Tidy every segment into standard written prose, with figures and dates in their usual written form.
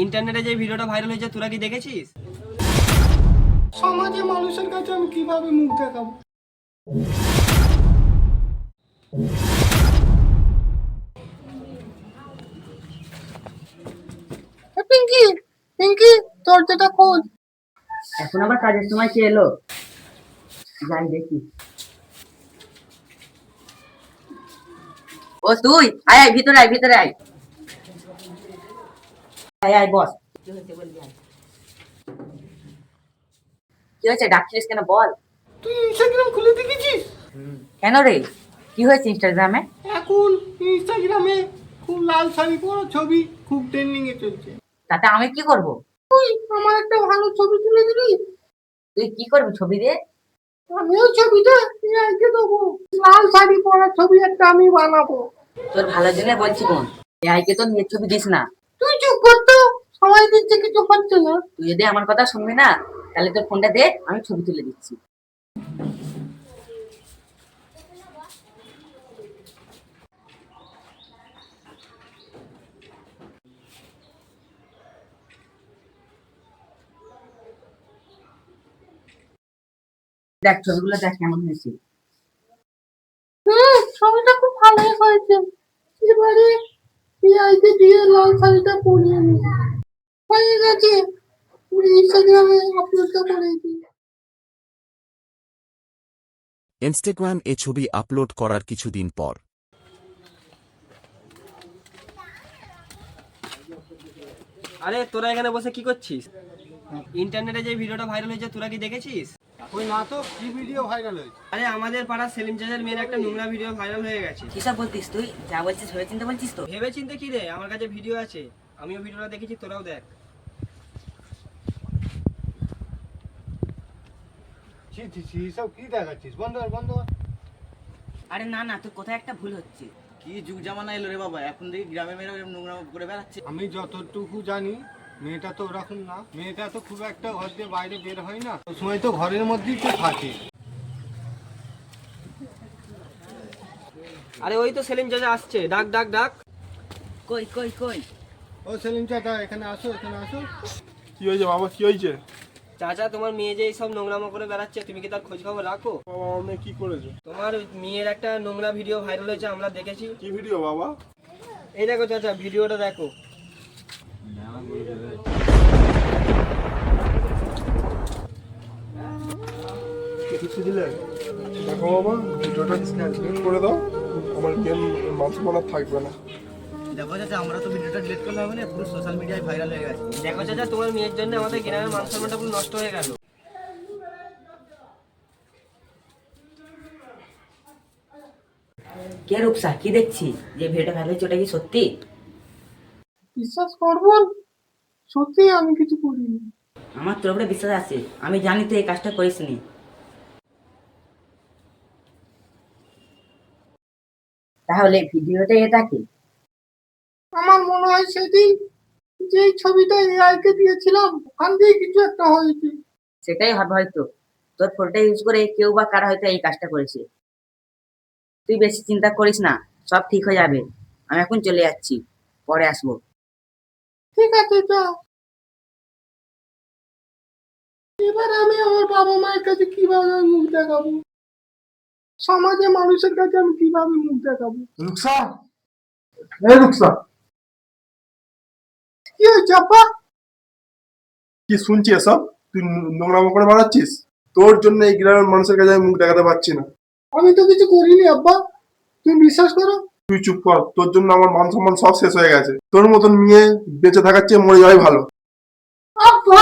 ইন্টারনেটে যে ভিডিওটা ভাইরাল হয়েছে তোরা কি দেখেছিস? সমাজে মানুষের কাছে আমি কিভাবে মুখ দেখাবো? পিঙ্কি, পিঙ্কি, দরজাটা খোল। এখন আবার কাজের সময় কে এলো? যাই দেখি। ও তুই আয় আয় ভিতরে আয় ভিতরে আয়। আয় আয় বস। কি হয়েছে ডাকছিস কেন বল? তুই ইনস্টাগ্রাম খুলে দেখেছিস? কেন রে কি হয়েছে ইনস্টাগ্রামে? এখন ইনস্টাগ্রামে খুব লাল শাড়ি পরা ছবি খুব ট্রেন্ডিং এ চলছে। তাতে আমি কি করব? তুই আমার একটা ভালো ছবি তুলে দিবি? তুই কি করবি ছবি দিয়ে? আমি ওই ছবিটা এআইকে দেবো। লাল শাড়ি পরা ছবি একটা আমি বানাবো। তোর ভালো জন্য বলছি বোন, এআই কে তো নিজের ছবি দিস না। তুই চুপ কর তো, সবাই দিচ্ছে কিছু হচ্ছে না। তুই যদি আমার কথা শুনবি না তাহলে তোর ফোনটা দে, আমি ছবি তুলে দিচ্ছি। দেখ ছবিগুলো দেখ কেমন হয়েছে। ছবিটা খুব ভালো হয়েছে। এবারে এআইকে দিয়ে লাল শাড়িটা পরিয়ে নি। হয়ে গেছে, ইনস্টাগ্রামে আপলোডটা করে দিই। ইনস্টাগ্রাম এ ছবি আপলোড করার কিছুদিন পর আরে তোরা এখানে বসে কি করছিস? ইন্টারনেটে যে ভিডিওটা ভাইরাল হয়েছে তোরা কি দেখেছিস? ওই না তো, কি ভিডিও ভাইরাল হয়েছে? আরে আমাদের পাড়ার সেলিম চাচার মেয়ের একটা নোংরা ভিডিও ভাইরাল হয়ে গেছে। কিসব বলতিস তুই? যা বলছিস ভেবে চিন্তে বলছিস তো? ভেবে চিন্তে কি রে, আমার কাছে ভিডিও আছে, আমিও ভিডিওটা দেখেছি, তোরাও দেখ। ছি ছি ছি, সব কি দেখাচ্ছিস? বন্ধ কর, বন্ধ কর। আরে না না, তোর কোথায় একটা ভুল হচ্ছে। কি যুগ জামানা এলো রে বাবা, এখন দেখি গ্রামে মেয়েরা এরকম নোংরা করে বেড়াচ্ছে। আমি যতটুকু জানি মেয়েটা তো ওরকম না। মেয়েটা তো খুব একটা ঘর দিয়ে বাইরে বের হয় না, ওই সময় তো ঘরের মধ্যেই তো থাকে। আরে ওই তো সেলিম চাচা আসছে, ডাক ডাক ডাক। কই কই কই? ও সেলিম চাচা, এখানে আসো, এখানে আসো। কি হয়েছে বাবা, কি হয়েছে? চাচা তোমার মেয়ে যে সব নোংরামো করে বেড়াচ্ছে, তুমি কি তার খোঁজ খবর রাখো? বাবা আমার মেয়ে কি করেছে? তোমার মেয়ের একটা নোংরা ভিডিও ভাইরাল হয়েছে, আমরা দেখেছি। কি ভিডিও বাবা? এই দেখো চাচা, ভিডিওটা দেখো। কিছু দিলে দেখো বাবা, ভিডিওটা ডিলিট করে দাও, আমার গেম মানসম্মান থাকবে না। দেখো চাচা, আমরা তো ভিডিওটা ডিলিট করলে হবে না, পুরো সোশ্যাল মিডিয়ায় ভাইরাল হয়ে গেছে। দেখো চাচা, তোমার মেয়ের জন্য আমাদের গ্রামের মান সম্মানটা পুরো নষ্ট হয়ে গেল। কে রূপসা, কি দেখছি যে ভিডিওটা ভালো হয়েছে ওটা কি সত্যি? বিশ্বাস করবেন, সত্যি আমি কিছু করিনি। আমার তোর উপরে বিশ্বাস আছে, আমি জানি তুই এই কাজটা করিসনি। তাহলে ভিডিওটা এটা কি? আমার মনে হয় সেদিন যে ছবিটা এআইকে দিয়েছিলাম ওখান দিয়ে কিছু একটা হয়েছে। সেটাই হবে হয়তো, তোর ফোনটা ইউজ করে কেউ বা কারা হয়তো এই কাজটা করেছে। তুই বেশি চিন্তা করিস না, সব ঠিক হয়ে যাবে। আমি এখন চলে যাচ্ছি, পরে আসবো। ঠিক আছে, যা। এবার আমি আমার বাবা মায়ের কাছে কিভাবে মুখ দেখাবো? সমাজে মানুষের কাছে আমি কিভাবে মুখ দেখাবো? রুকসা, এই রুকসা, কি হয়েছে আপা? কি শুনছি এসব? তুই নোংরামো করে বেড়াচ্ছিস। তোর জন্য এই গ্রামের মানুষের কাছে আমি মুখ দেখাতে পারছি না। আমি তো কিছু করিনি আব্বা, তুমি বিশ্বাস করো। তুই চুপ কর, তোর জন্য আমার মান সম্মান সব শেষ হয়ে গেছে। তোর মতন মেয়ে বেঁচে থাকার চেয়ে মরে যাওয়াই ভালো। আব্বা,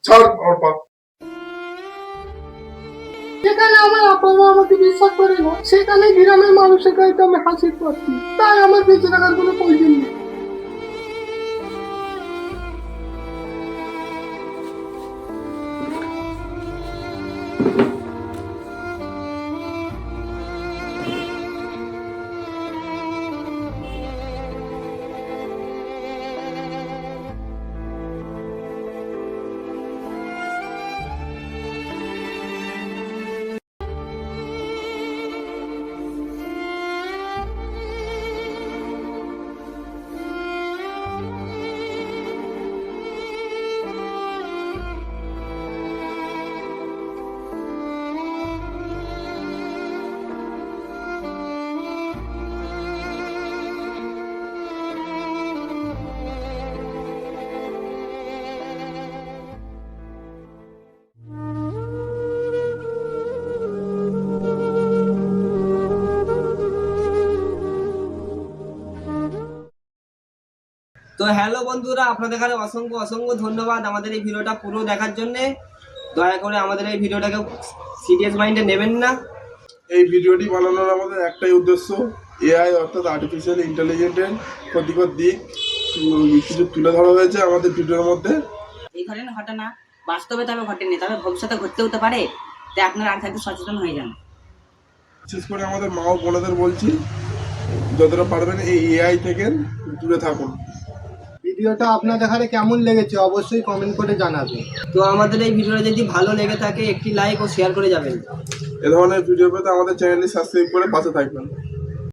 ছাড় আমার পা। যেখানে আমার আপা মা আমাকে বিশ্বাস করে না, সেখানে গ্রামের মানুষের কাছে আমি হাসির পাচ্ছি। তাই আমার বেঁচে থাকার কোনো প্রয়োজন নেই। হ্যালো বন্ধুরা, আপনাদের কাছে অসংখ্য অসংখ্য ধন্যবাদ আমাদের এই ভিডিওটা পুরো দেখার জন্যে। দয়া করে আমাদের এই ভিডিওটাকে সিরিয়াস মাইন্ডে নেবেন না। এই ভিডিওটি বানানোর আমাদের একটাই উদ্দেশ্য, এআই অর্থাৎ আর্টিফিশিয়াল ইন্টেলিজেন্সের ক্ষতিকর দিক কিছু তুলে ধরা হয়েছে আমাদের ভিডিওর মধ্যে। এই ধরনের ঘটনা বাস্তবে তবে ঘটেনি, তবে ভবিষ্যতে ঘটতেও তো পারে, তাই আপনারা আগে থাকতে সচেতন হয়ে যান। বিশেষ করে আমাদের মা ও বোনেদের বলছি, যতটা পারবেন এই এআই থেকে দূরে থাকুন। ভিডিওটা আপনাদের কাছে কেমন লেগেছে অবশ্যই কমেন্ট করে জানাবেন। তো আমাদের এই ভিডিওটা যদি ভালো লেগে থাকে একটি লাইক ও শেয়ার করে যাবেন। এ ধরনের ভিডিও পেতে আমাদের চ্যানেলটি সাবস্ক্রাইব করে পাশে থাকবেন।